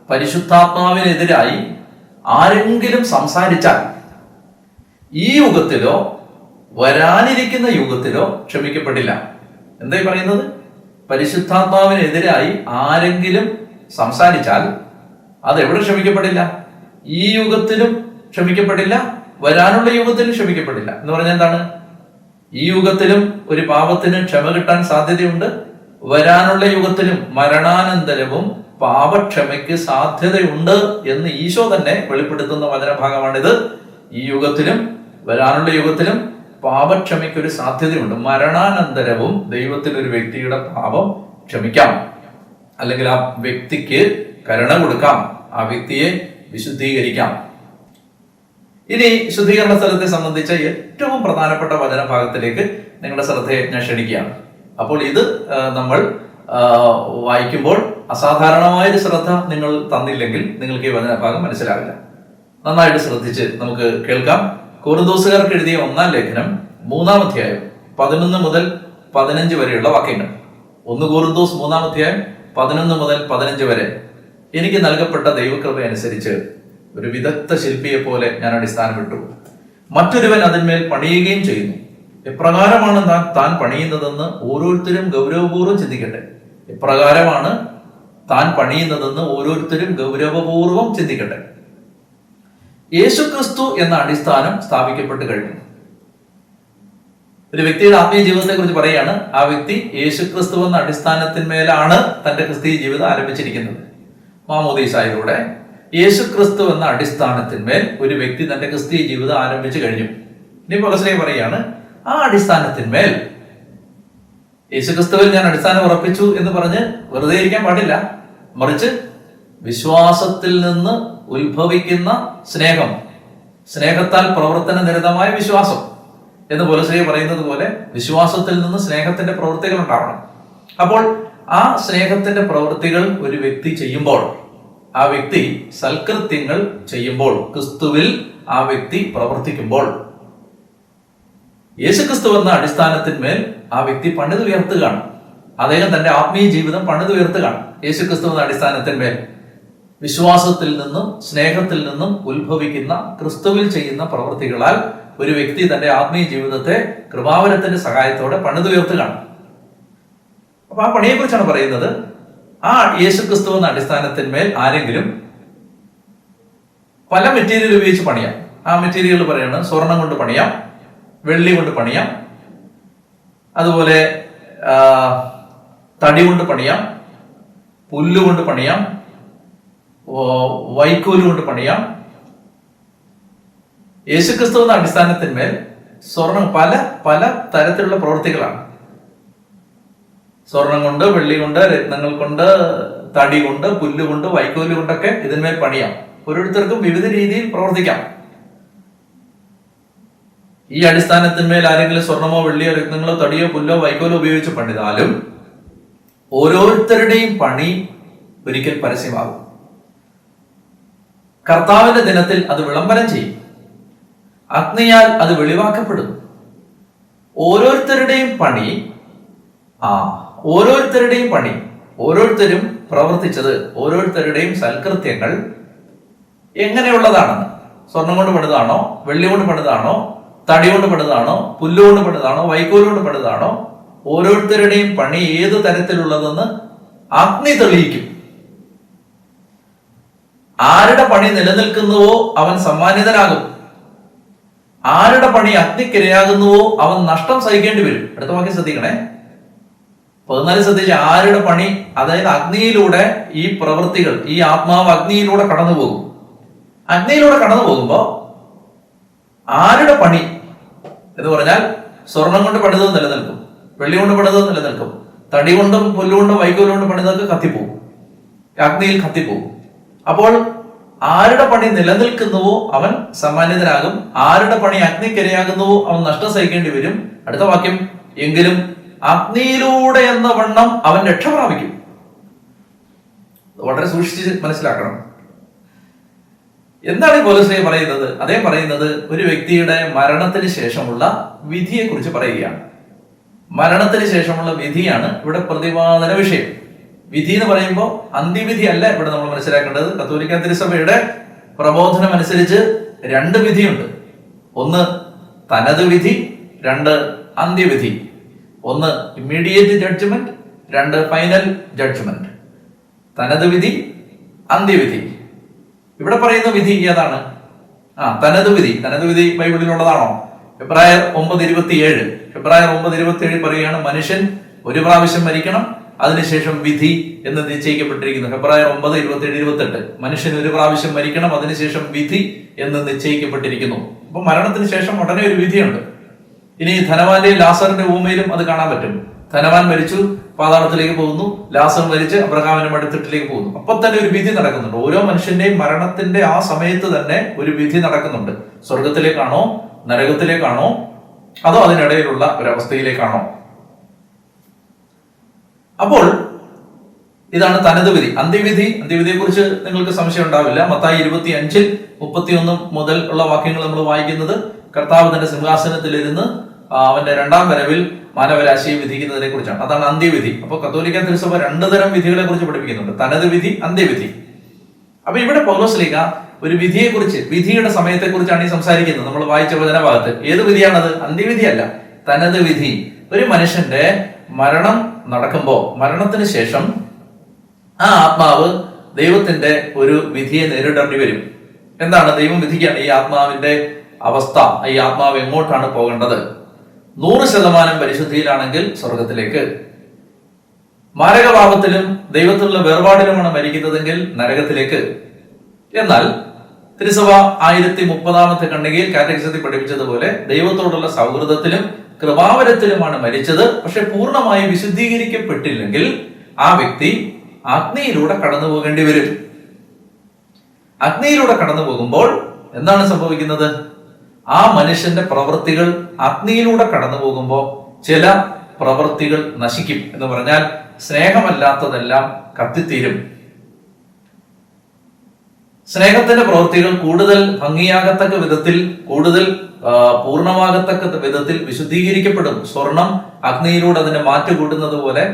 A: പരിശുദ്ധാത്മാവിനെതിരായി ആരെങ്കിലും സംസാരിച്ചാൽ ഈ യുഗത്തിലോ വരാനിരിക്കുന്ന യുഗത്തിലോ ക്ഷമിക്കപ്പെടില്ല. എന്തായി പറയുന്നത്? പരിശുദ്ധാത്മാവിനെതിരായി ആരെങ്കിലും സംസാരിച്ചാൽ അത് എവിടെ ക്ഷമിക്കപ്പെടില്ല? ഈ യുഗത്തിലും ക്ഷമിക്കപ്പെടില്ല, വരാനുള്ള യുഗത്തിലും ക്ഷമിക്കപ്പെടില്ല. എന്ന് പറഞ്ഞാൽ എന്താണ്? ഈ യുഗത്തിലും ഒരു പാപത്തിന് ക്ഷമ കിട്ടാൻ സാധ്യതയുണ്ട്, വരാനുള്ള യുഗത്തിലും മരണാനന്തരവും പാപക്ഷമയ്ക്ക് സാധ്യതയുണ്ട് എന്ന് ഈശോ തന്നെ വെളിപ്പെടുത്തുന്ന വചനഭാഗമാണിത്. ഈ യുഗത്തിലും വരാനുള്ള യുഗത്തിലും പാപക്ഷമയ്ക്ക് ഒരു സാധ്യതയുണ്ട്. മരണാനന്തരവും ദൈവത്തിന് ഒരു വ്യക്തിയുടെ പാപം ക്ഷമിക്കാം, അല്ലെങ്കിൽ ആ വ്യക്തിക്ക് കരുണ കൊടുക്കാം, ആ വ്യക്തിയെ വിശുദ്ധീകരിക്കാം. ഇനി ശുദ്ധീകരണ സ്ഥലത്തെ സംബന്ധിച്ച ഏറ്റവും പ്രധാനപ്പെട്ട വചനഭാഗത്തിലേക്ക് നിങ്ങളുടെ ശ്രദ്ധയെ ഞാൻ ക്ഷണിക്കുകയാണ്. അപ്പോൾ ഇത് നമ്മൾ വായിക്കുമ്പോൾ അസാധാരണമായൊരു ശ്രദ്ധ നിങ്ങൾ തന്നില്ലെങ്കിൽ നിങ്ങൾക്ക് ഈ വചനഭാഗം മനസ്സിലാവില്ല. നന്നായിട്ട് ശ്രദ്ധിച്ച് നമുക്ക് കേൾക്കാം. കൊരിന്തോസുകാർക്ക് എഴുതിയ 1-ാം ലേഖനം 3-ാം അധ്യായം 11 മുതൽ 15 വരെയുള്ള വാക്യങ്ങൾ. 1 കൊരിന്തോസ് 3-ാം അധ്യായം 11 മുതൽ 15 വരെ. എനിക്ക് നൽകപ്പെട്ട ദൈവകൃപ അനുസരിച്ച് ഒരു വിദഗ്ധ ശില്പിയെ പോലെ ഞാൻ അടിസ്ഥാനമിട്ടു, മറ്റൊരുവൻ അതിന്മേൽ പണിയുകയും ചെയ്യുന്നു. എപ്രകാരമാണ് താൻ പണിയുന്നതെന്ന് ഓരോരുത്തരും ഗൗരവപൂർവ്വം ചിന്തിക്കട്ടെ. എപ്രകാരമാണ് താൻ പണിയുന്നതെന്ന് ഓരോരുത്തരും ഗൗരവപൂർവ്വം ചിന്തിക്കട്ടെ. യേശുക്രിസ്തു എന്ന അടിസ്ഥാനം സ്ഥാപിക്കപ്പെട്ട് കഴിഞ്ഞു. ഒരു വ്യക്തിയുടെ ആത്മീയ ജീവിതത്തെ കുറിച്ച് പറയുകയാണ്. ആ വ്യക്തി യേശുക്രിസ്തു എന്ന അടിസ്ഥാനത്തിന്മേലാണ് തന്റെ ക്രിസ്തീയ ജീവിതം ആരംഭിച്ചിരിക്കുന്നത്. മാമോദീസായിലൂടെ യേശുക്രിസ്തു എന്ന അടിസ്ഥാനത്തിന്മേൽ ഒരു വ്യക്തി തന്റെ ക്രിസ്തീയ ജീവിതം ആരംഭിച്ചു കഴിഞ്ഞു. ഇനി പൗലോസ് പറയാണ്, ആ അടിസ്ഥാനത്തിന്മേൽ യേശുക്രിസ്തുവിൽ ഞാൻ അടിസ്ഥാനം ഉറപ്പിച്ചു എന്ന് പറഞ്ഞ് വെറുതെ ഇരിക്കാൻ പാടില്ല. മറിച്ച് വിശ്വാസത്തിൽ നിന്ന് ഉത്ഭവിക്കുന്ന സ്നേഹം, സ്നേഹത്താൽ പ്രവർത്തന നിരതമായ വിശ്വാസം എന്ന് പൗലോസ് പറയുന്നത് പോലെ വിശ്വാസത്തിൽ നിന്ന് സ്നേഹത്തിന്റെ പ്രവൃത്തികൾ ഉണ്ടാവണം. അപ്പോൾ ആ സ്നേഹത്തിന്റെ പ്രവൃത്തികൾ ഒരു വ്യക്തി ചെയ്യുമ്പോൾ, ആ വ്യക്തി സൽകൃത്യങ്ങൾ ചെയ്യുമ്പോൾ, ക്രിസ്തുവിൽ ആ വ്യക്തി പ്രവർത്തിക്കുമ്പോൾ, യേശുക്രിസ്തു എന്ന അടിസ്ഥാനത്തിന്മേൽ ആ വ്യക്തി പണിതുയർത്തുകയാണ്. അദ്ദേഹം തന്റെ ആത്മീയ ജീവിതം പണിതുയർത്തുകയാണ്. യേശുക്രിസ്തു എന്ന അടിസ്ഥാനത്തിന്മേൽ വിശ്വാസത്തിൽ നിന്നും സ്നേഹത്തിൽ നിന്നും ഉത്ഭവിക്കുന്ന ക്രിസ്തുവിൽ ചെയ്യുന്ന പ്രവൃത്തികളാൽ ഒരു വ്യക്തി തന്റെ ആത്മീയ ജീവിതത്തെ കൃപാവരത്തിന്റെ സഹായത്തോടെ പണിതുയർത്തുകയാണ്. അപ്പൊ ആ പണിയെ കുറിച്ചാണ് പറയുന്നത്. ആ യേശുക്രിസ്തു എന്ന അടിസ്ഥാനത്തിന്മേൽ ആരെങ്കിലും പല മെറ്റീരിയൽ ഉപയോഗിച്ച് പണിയാം. ആ മെറ്റീരിയൽ പറയാണ്, സ്വർണം കൊണ്ട് പണിയാം, വെള്ളി കൊണ്ട് പണിയാം, അതുപോലെ തടി കൊണ്ട് പണിയാം, പുല്ലുകൊണ്ട് പണിയാം, വൈക്കോല് കൊണ്ട് പണിയാം. യേശുക്രിസ്തു എന്ന അടിസ്ഥാനത്തിന്മേൽ സ്വർണം പല പല തരത്തിലുള്ള പ്രവൃത്തികളാണ്. സ്വർണം കൊണ്ട്, വെള്ളി കൊണ്ട്, രത്നങ്ങൾ കൊണ്ട്, തടി കൊണ്ട്, പുല്ല് കൊണ്ട്, വൈക്കോല് കൊണ്ടൊക്കെ ഇതിന്മേൽ പണിയാം. ഓരോരുത്തർക്കും വിവിധ രീതിയിൽ പ്രവർത്തിക്കാം. ഈ അടിസ്ഥാനത്തിന്മേൽ ആരെങ്കിലും സ്വർണമോ വെള്ളിയോ രത്നങ്ങളോ തടിയോ പുല്ലോ വൈക്കോലോ ഉപയോഗിച്ച് പണിതാലും ഓരോരുത്തരുടെയും പണി ഒരിക്കൽ പരസ്യമാകും. കർത്താവിന്റെ ദിനത്തിൽ അത് വിളംബരം ചെയ്യും. അഗ്നിയാൽ അത് വെളിവാക്കപ്പെടും. ഓരോരുത്തരുടെയും പണി ഓരോരുത്തരും പ്രവർത്തിച്ചത്, ഓരോരുത്തരുടെയും സൽകൃത്യങ്ങൾ എങ്ങനെയുള്ളതാണെന്ന്, സ്വർണം കൊണ്ട് പണിതാണോ, വെള്ളി കൊണ്ട് പണിതാണോ, തടി കൊണ്ട് പണിതാണോ, പുല്ലുകൊണ്ട് പണിതാണോ, വൈക്കോലുകൊണ്ട് പണിതാണോ, ഓരോരുത്തരുടെയും പണി ഏത് തരത്തിലുള്ളതെന്ന് അഗ്നി തെളിയിക്കും. ആരുടെ പണി നിലനിൽക്കുന്നുവോ അവൻ സമ്മാനിതനാകും. ആരുടെ പണി അഗ്നിക്കിരയാകുന്നുവോ അവൻ നഷ്ടം സഹിക്കേണ്ടി വരും. അടുത്ത വാക്യം ശ്രദ്ധിക്കണേ, 14 ശ്രദ്ധിച്ച്. ആരുടെ പണി, അതായത് അഗ്നിയിലൂടെ ഈ പ്രവൃത്തികൾ, ഈ ആത്മാവ് അഗ്നിയിലൂടെ കടന്നു പോകും. അഗ്നിയിലൂടെ കടന്നു പോകുമ്പോ ആരുടെ പണി എന്ന് പറഞ്ഞാൽ സ്വർണം കൊണ്ട് പണിതത് നിലനിൽക്കും, വെള്ളി കൊണ്ട് പണിതത് നിലനിൽക്കും, തടി കൊണ്ടും പുല്ലുകൊണ്ടും വൈക്കോലുകൊണ്ടും പണിതൊക്കെ കത്തിപ്പോകും, അഗ്നിയിൽ കത്തിപ്പോകും. അപ്പോൾ ആരുടെ പണി നിലനിൽക്കുന്നുവോ അവൻ സമ്മാനിതനാകും, ആരുടെ പണി അഗ്നിക്കിരയാകുന്നുവോ അവൻ നഷ്ടം സഹിക്കേണ്ടി വരും. അടുത്ത വാക്യം, എങ്കിലും അഗ്നിയിലൂടെ എന്ന വണ്ണം അവൻ രക്ഷ പ്രാപിക്കും. വളരെ സൂക്ഷിച്ച് മനസ്സിലാക്കണം. എന്താണ് ഈ പൗലോസ് പറയുന്നത്? അദ്ദേഹം പറയുന്നത് ഒരു വ്യക്തിയുടെ മരണത്തിന് ശേഷമുള്ള വിധിയെ കുറിച്ച് പറയുകയാണ്. മരണത്തിന് ശേഷമുള്ള വിധിയാണ് ഇവിടെ പ്രതിപാദന വിഷയം. വിധി എന്ന് പറയുമ്പോൾ അന്ത്യവിധി അല്ല ഇവിടെ നമ്മൾ മനസ്സിലാക്കേണ്ടത്. കത്തോലിക്ക തിരുസഭയുടെ പ്രബോധനം അനുസരിച്ച് 2 വിധിയുണ്ട്. ഒന്ന് തനത് വിധി, 2 അന്ത്യവിധി. ഒന്ന് ഇമ്മീഡിയറ്റ് ജഡ്ജ്മെന്റ്, 2 ഫൈനൽ ജഡ്ജ്മെന്റ്. തനത് വിധി, അന്ത്യവിധി. ഇവിടെ പറയുന്ന വിധി ഏതാണ്? തനത് വിധി ബൈബിളിലുള്ളതാണോ? ഹെബ്രായർ 9:27 ഹെബ്രായർ 9:27 പറയുകയാണ്, മനുഷ്യൻ ഒരു പ്രാവശ്യം മരിക്കണം, അതിനുശേഷം വിധി എന്ന് നിശ്ചയിക്കപ്പെട്ടിരിക്കുന്നു. ഹെബ്രായർ 9:27-28 മനുഷ്യൻ ഒരു പ്രാവശ്യം മരിക്കണം, അതിനുശേഷം വിധി എന്ന് നിശ്ചയിക്കപ്പെട്ടിരിക്കുന്നു. അപ്പൊ മരണത്തിന് ശേഷം ഉടനെ ഒരു വിധിയുണ്ട്. ഇനി ധനവാന്റെയും ലാസറിന്റെ ഊമയിലും അത് കാണാൻ പറ്റും. ധനവാൻ മരിച്ചു, പാതാളത്തിലേക്ക് പോകുന്നു. ലാസർ മരിച്ച് അബ്രഹാമിന്റെ മടിത്തട്ടിലേക്ക് പോകുന്നു. അപ്പൊ തന്നെ ഒരു വിധി നടക്കുന്നുണ്ട്. ഓരോ മനുഷ്യന്റെയും മരണത്തിന്റെ ആ സമയത്ത് തന്നെ ഒരു വിധി നടക്കുന്നുണ്ട്. സ്വർഗത്തിലേക്കാണോ, നരകത്തിലേക്കാണോ, അതോ അതിനിടയിലുള്ള ഒരവസ്ഥയിലേക്കാണോ? അപ്പോൾ ഇതാണ് തനത് വിധി. അന്ത്യവിധിയെ കുറിച്ച് നിങ്ങൾക്ക് സംശയം ഉണ്ടാവില്ല. മത്തായി 25:31 മുതൽ ഉള്ള വാക്യങ്ങൾ നമ്മൾ വായിക്കുന്നത് കർത്താവ് തന്റെ സിംഹാസനത്തിലിരുന്ന് അവന്റെ രണ്ടാം വരവിൽ മാനവരാശിയെ വിധിക്കുന്നതിനെ കുറിച്ചാണ്. അതാണ് അന്ത്യവിധി. അപ്പൊ കത്തോലിക്ക തിരുസഭ 2 തരം വിധികളെ കുറിച്ച് പഠിപ്പിക്കുന്നുണ്ട്, തനത് വിധി, അന്ത്യവിധി. അപ്പൊ ഇവിടെ പൗലോസ്ലീഹ ഒരു വിധിയെക്കുറിച്ച്, വിധിയുടെ സമയത്തെക്കുറിച്ചാണ് ഈ സംസാരിക്കുന്നത്. നമ്മൾ വായിച്ച വചനഭാഗത്ത് ഏത് വിധിയാണത്? അന്ത്യവിധിയല്ല, തനത് വിധി. ഒരു മനുഷ്യന്റെ മരണം നടക്കുമ്പോ, മരണത്തിന് ശേഷം ആ ആത്മാവ് ദൈവത്തിന്റെ ഒരു വിധിയെ നേരിടേണ്ടി വരും. എന്താണ്? ദൈവം വിധിക്കുകയാണ് ഈ ആത്മാവിന്റെ അവസ്ഥ, ഈ ആത്മാവ് എങ്ങോട്ടാണ് പോകേണ്ടത്. 100% പരിശുദ്ധിയിലാണെങ്കിൽ സ്വർഗത്തിലേക്ക്, മാരകപാപത്തിലും ദൈവത്തിലുള്ള വേർപാടിലുമാണ് മരിക്കുന്നതെങ്കിൽ നരകത്തിലേക്ക്. എന്നാൽ തിരുസഭ 1030 ഖണ്ഡികയിൽ കാറ്റഗിസത്തിൽ പഠിപ്പിച്ചതുപോലെ ദൈവത്തോടുള്ള സൗഹൃദത്തിലും കൃപാവരത്തിലുമാണ് മരിച്ചത്. പക്ഷെ പൂർണ്ണമായി വിശുദ്ധീകരിക്കപ്പെട്ടില്ലെങ്കിൽ ആ വ്യക്തി അഗ്നിയിലൂടെ കടന്നു പോകേണ്ടി വരും. അഗ്നിയിലൂടെ കടന്നു പോകുമ്പോൾ എന്താണ് സംഭവിക്കുന്നത്? ആ മനുഷ്യന്റെ പ്രവൃത്തികൾ അഗ്നിയിലൂടെ കടന്നു പോകുമ്പോൾ ചില പ്രവൃത്തികൾ നശിക്കും. എന്ന് പറഞ്ഞാൽ സ്നേഹമല്ലാത്തതെല്ലാം കത്തിത്തീരും. സ്നേഹത്തിന്റെ പ്രവൃത്തികൾ കൂടുതൽ ഭംഗിയാകത്തക്ക വിധത്തിൽ, കൂടുതൽ പൂർണ്ണമാകത്തക്ക വിധത്തിൽ വിശുദ്ധീകരിക്കപ്പെടും. സ്വർണം അഗ്നിയിലൂടെ അതിനെ മാറ്റുകൂട്ടുന്നത് പോലെ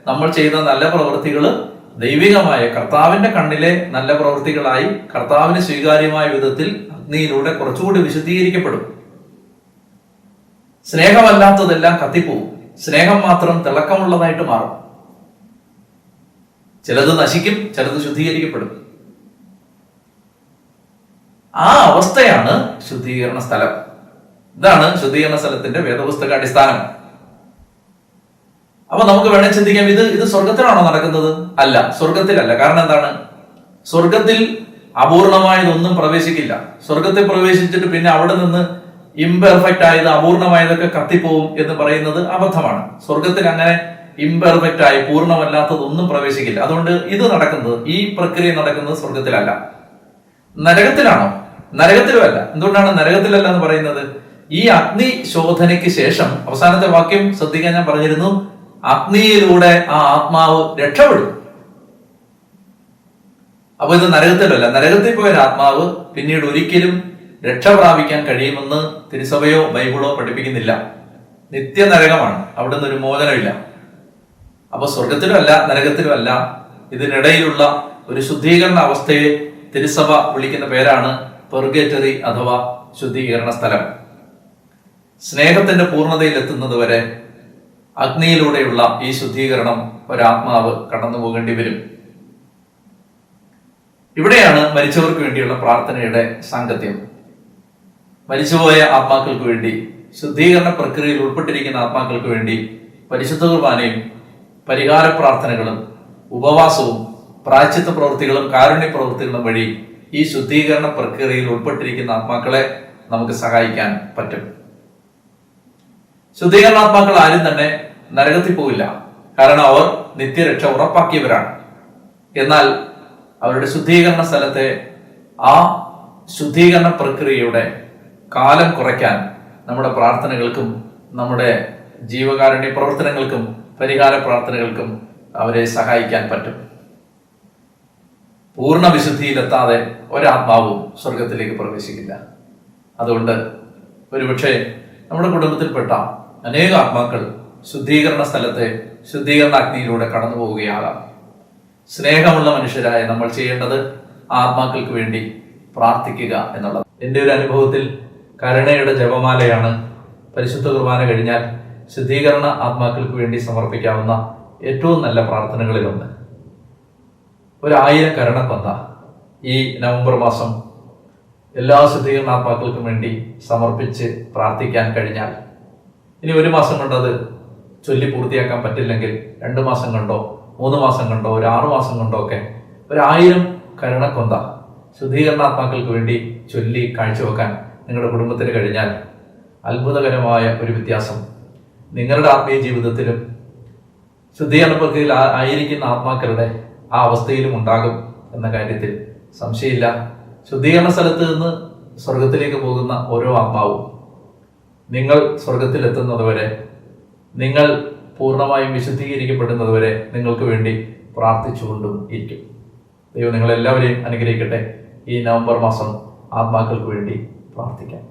A: നമ്മൾ ചെയ്ത നല്ല പ്രവൃത്തികൾ ദൈവികമായ കർത്താവിന്റെ കണ്ണിലെ നല്ല പ്രവൃത്തികളായി കർത്താവിന് സ്വീകാര്യമായ വിധത്തിൽ അഗ്നിയിലൂടെ കുറച്ചുകൂടി വിശുദ്ധീകരിക്കപ്പെടും. സ്നേഹമല്ലാത്തതെല്ലാം കത്തിപ്പോവും, സ്നേഹം മാത്രം തിളക്കമുള്ളതായിട്ട് മാറും. ചിലത് നശിക്കും, ചിലത് ശുദ്ധീകരിക്കപ്പെടും. ആ അവസ്ഥയാണ് ശുദ്ധീകരണ സ്ഥലം. ഇതാണ് ശുദ്ധീകരണ സ്ഥലത്തിന്റെ വേദപുസ്തക അടിസ്ഥാനം. അപ്പൊ നമുക്ക് വേണമെങ്കിൽ ചിന്തിക്കാം, ഇത് സ്വർഗത്തിലാണോ നടക്കുന്നത്? അല്ല, സ്വർഗത്തിലല്ല. കാരണം എന്താണ്? സ്വർഗത്തിൽ അപൂർണമായതൊന്നും പ്രവേശിക്കില്ല. സ്വർഗത്തിൽ പ്രവേശിച്ചിട്ട് പിന്നെ അവിടെ നിന്ന് ഇംപെർഫെക്റ്റ് ആയത്, അപൂർണമായതൊക്കെ കത്തിപ്പോവും എന്ന് പറയുന്നത് അബദ്ധമാണ്. സ്വർഗത്തിൽ അങ്ങനെ ഇംപെർഫെക്റ്റ് ആയി പൂർണ്ണമല്ലാത്തതൊന്നും പ്രവേശിക്കില്ല. അതുകൊണ്ട് ഇത് നടക്കുന്നത്, ഈ പ്രക്രിയ നടക്കുന്നത് സ്വർഗത്തിലല്ല. നരകത്തിലാണോ? നരകത്തിലുമല്ല. എന്തുകൊണ്ടാണ് നരകത്തിലല്ല എന്ന് പറയുന്നത്? ഈ അഗ്നി ശോധനയ്ക്ക് ശേഷം അവസാനത്തെ വാക്യം ശ്രദ്ധിക്കാൻ ഞാൻ പറഞ്ഞിരുന്നു, അഗ്നിയിലൂടെ ആ ആത്മാവ് രക്ഷപ്പെടും. അപ്പൊ ഇത് നരകത്തിലല്ല. നരകത്തിൽ പോയ ആത്മാവ് പിന്നീട് ഒരിക്കലും രക്ഷ പ്രാപിക്കാൻ കഴിയുമെന്ന് തിരുസഭയോ ബൈബിളോ പഠിപ്പിക്കുന്നില്ല. നിത്യ നരകമാണ്, അവിടെ നിന്ന് ഒരു മോചനമില്ല. അപ്പൊ സ്വർഗത്തിലും അല്ല, നരകത്തിലും അല്ല, ഇതിനിടയിലുള്ള ഒരു ശുദ്ധീകരണ അവസ്ഥയെ തിരുസഭ വിളിക്കുന്ന പേരാണ് പെർഗേറ്ററി അഥവാ ശുദ്ധീകരണ സ്ഥലം. സ്നേഹത്തിന്റെ പൂർണ്ണതയിൽ എത്തുന്നത് വരെ അഗ്നിയിലൂടെയുള്ള ഈ ശുദ്ധീകരണം ഒരാത്മാവ് കടന്നു പോകേണ്ടി വരും. ഇവിടെയാണ് മരിച്ചവർക്ക് വേണ്ടിയുള്ള പ്രാർത്ഥനയുടെ സാങ്കത്യം. മരിച്ചുപോയ ആത്മാക്കൾക്ക് വേണ്ടി, ശുദ്ധീകരണ പ്രക്രിയയിൽ ഉൾപ്പെട്ടിരിക്കുന്ന ആത്മാക്കൾക്ക് വേണ്ടി പരിശുദ്ധ കുർബാനയും പരിഹാര പ്രാർത്ഥനകളും ഉപവാസവും പ്രായശ്ചിത്ത പ്രവൃത്തികളും കാരുണ്യ പ്രവൃത്തികളും വഴി ഈ ശുദ്ധീകരണ പ്രക്രിയയിൽ ഉൾപ്പെട്ടിരിക്കുന്ന ആത്മാക്കളെ നമുക്ക് സഹായിക്കാൻ പറ്റും. ശുദ്ധീകരണാത്മാക്കൾ ആരും തന്നെ നരകത്തിൽ പോവില്ല, കാരണം അവർ നിത്യരക്ഷ ഉറപ്പാക്കിയവരാണ്. എന്നാൽ അവരുടെ ശുദ്ധീകരണ സ്ഥലത്തെ ആ ശുദ്ധീകരണ പ്രക്രിയയുടെ കാലം കുറയ്ക്കാൻ നമ്മുടെ പ്രാർത്ഥനകൾക്കും നമ്മുടെ ജീവകാരുണ്യ പ്രവർത്തനങ്ങൾക്കും പരിഹാര പ്രാർത്ഥനകൾക്കും അവരെ സഹായിക്കാൻ പറ്റും. പൂർണ്ണ വിശുദ്ധിയിലെത്താതെ ഒരാത്മാവും സ്വർഗത്തിലേക്ക് പ്രവേശിക്കില്ല. അതുകൊണ്ട് ഒരുപക്ഷെ നമ്മുടെ കുടുംബത്തിൽപ്പെട്ട അനേക ആത്മാക്കൾ ശുദ്ധീകരണ സ്ഥലത്തെ ശുദ്ധീകരണാഗ്നിയിലൂടെ കടന്നു പോവുകയാകാം. സ്നേഹമുള്ള മനുഷ്യരായ നമ്മൾ ചെയ്യേണ്ടത് ആത്മാക്കൾക്ക് വേണ്ടി പ്രാർത്ഥിക്കുക എന്നുള്ളത്. എൻ്റെ ഒരു അനുഭവത്തിൽ കരുണയുടെ ജപമാലയാണ് പരിശുദ്ധ കുർബാന കഴിഞ്ഞാൽ ശുദ്ധീകരണ ആത്മാക്കൾക്ക് വേണ്ടി സമർപ്പിക്കാവുന്ന ഏറ്റവും നല്ല പ്രാർത്ഥനകളിലൊന്ന്. 1000 കരുണക്കൊന്ത ഈ നവംബർ മാസം എല്ലാ ശുദ്ധീകരണാത്മാക്കൾക്കും വേണ്ടി സമർപ്പിച്ച് പ്രാർത്ഥിക്കാൻ കഴിഞ്ഞാൽ, ഇനി 1 മാസം കൊണ്ട് അത് ചൊല്ലി പൂർത്തിയാക്കാൻ പറ്റില്ലെങ്കിൽ 2 മാസം കൊണ്ടോ 3 മാസം കൊണ്ടോ 6 മാസം കൊണ്ടോ ഒക്കെ 1000 കരുണക്കൊന്ത ശുദ്ധീകരണാത്മാക്കൾക്ക് വേണ്ടി ചൊല്ലി കാഴ്ചവെക്കാൻ നിങ്ങളുടെ കുടുംബത്തിന് കഴിഞ്ഞാൽ അത്ഭുതകരമായ ഒരു വ്യത്യാസം നിങ്ങളുടെ ആത്മീയ ജീവിതത്തിലും ശുദ്ധീകരണ പ്രക്രിയയിൽ ആയിരിക്കുന്ന ആത്മാക്കളുടെ ആ അവസ്ഥയിലും ഉണ്ടാകും എന്ന കാര്യത്തിൽ സംശയമില്ല. ശുദ്ധീകരണ സ്ഥലത്ത് നിന്ന് സ്വർഗത്തിലേക്ക് പോകുന്ന ഓരോ ആത്മാവും നിങ്ങൾ സ്വർഗത്തിലെത്തുന്നതുവരെ, നിങ്ങൾ പൂർണ്ണമായും വിശുദ്ധീകരിക്കപ്പെടുന്നതുവരെ നിങ്ങൾക്ക് വേണ്ടി പ്രാർത്ഥിച്ചുകൊണ്ടും ഇരിക്കും. ദൈവം നിങ്ങളെല്ലാവരെയും അനുഗ്രഹിക്കട്ടെ. ഈ നവംബർ മാസം ആത്മാക്കൾക്ക് വേണ്ടി പ്രാർത്ഥിക്കാം.